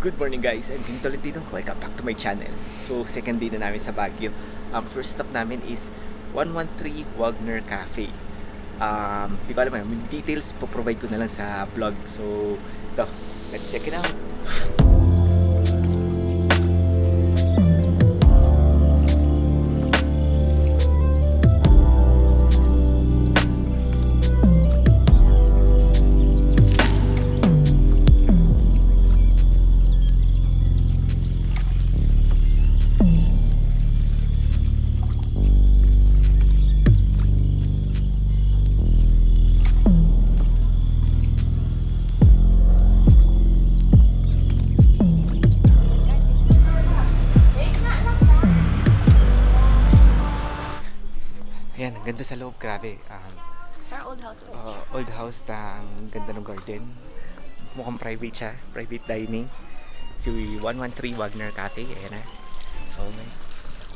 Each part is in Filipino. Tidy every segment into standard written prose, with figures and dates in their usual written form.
Good morning guys, I'm King Tolentino. Welcome back to my channel. So second day na namin sa Baguio. First stop namin is 113 Wagner Cafe. Di ko alam yung details po provide ko na lang sa vlog. So ito, let's check it out. Ayan, ang ganda sa loob, grabe. Our old house. Old house na ang ganda ng garden. Mukhang private siya, private dining. Si 113 Wagner Cafe, ayan na. So,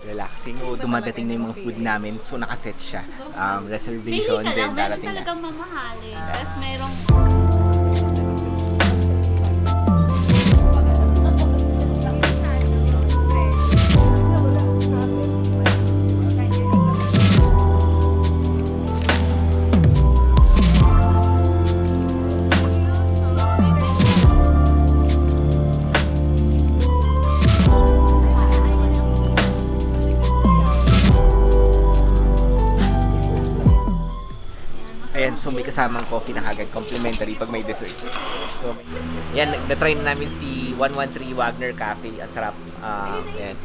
relaxing. O, dumadating na yung mga food namin. So, nakaset siya. Reservation, then darating na. Talagang mamahalin. Tapos merong... Ayan, so may kasamang coffee na kagad, complimentary pag may dessert. So, yan, na-try na namin si 113 Wagner Cafe. Ang sarap. Ayan.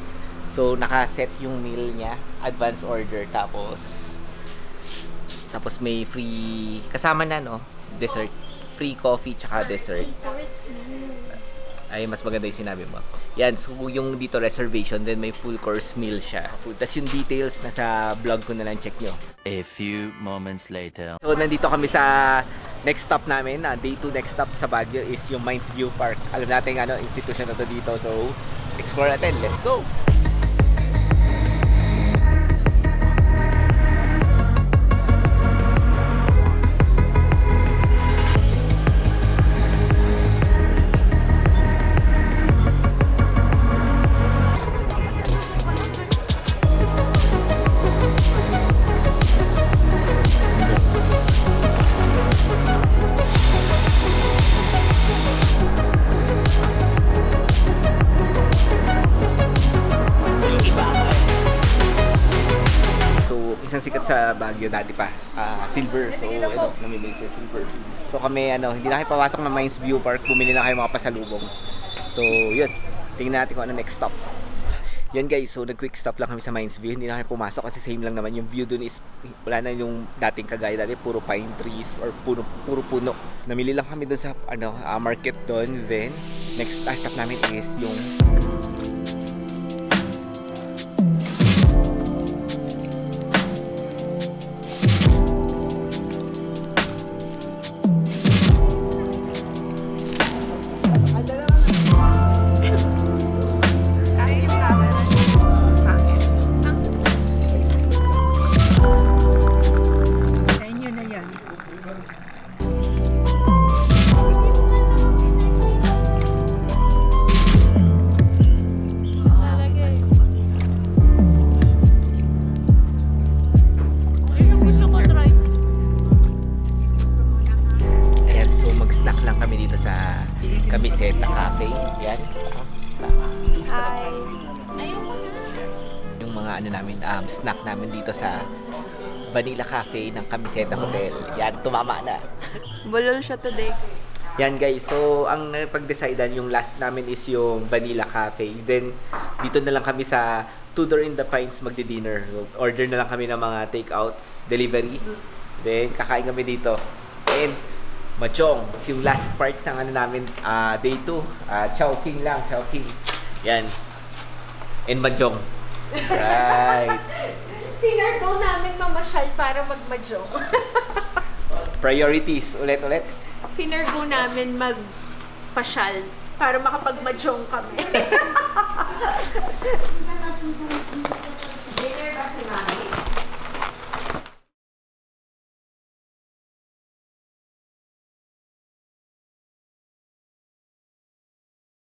So, naka-set yung meal niya, advance order, tapos may free, kasama na, no? Dessert. Free coffee, tsaka dessert. Ay, mas maganda yung sinabi mo. Yan, so yung dito reservation, then may full course meal siya. Tapos yung details, nasa vlog ko na lang, check nyo. A few moments later. So, nandito kami sa next stop namin. Day 2 next stop sa Baguio is yung Mines View Park. Alam natin institution na to dito. So, explore natin. Let's go! Isang sikat sa Baguio dati pa, silver. So, ito, namili siya silver. So, kami, hindi na kayo papasok ng Mines View Park. Bumili na kayo mga pasalubong. So, yun. Tingnan natin kung ano next stop. Yan guys, so nag-quick stop lang kami sa Mines View. Hindi na kayo pumasok kasi same lang naman. Yung view dun is, wala na yung dating kagaya dati. Puro pine trees or puro puno. Namili lang kami dun sa, market dun. Then, next stop namin is yung... Camiseta Cafe. Yan. Hi! Yung mga namin, snack namin dito sa Vanilla Cafe ng Camiseta Hotel. Yan, tumama na. Bulol siya today. Yan guys, so ang napag-decidean yung last namin is yung Vanilla Cafe. Then, dito na lang kami sa Tudor in the Pines magdi-dinner. Order na lang kami ng mga takeouts, delivery. Then, kakain kami dito. And, Mahjong. Yung last part ng namin, day 2. Chowking lang, Chowking. Yan. And Mahjong. Right. Pinargo namin mamasyal para magmajong. Priorities. Ulit. Pinargo namin magpasyal para makapagmajong kami. Dinner ba si Mami?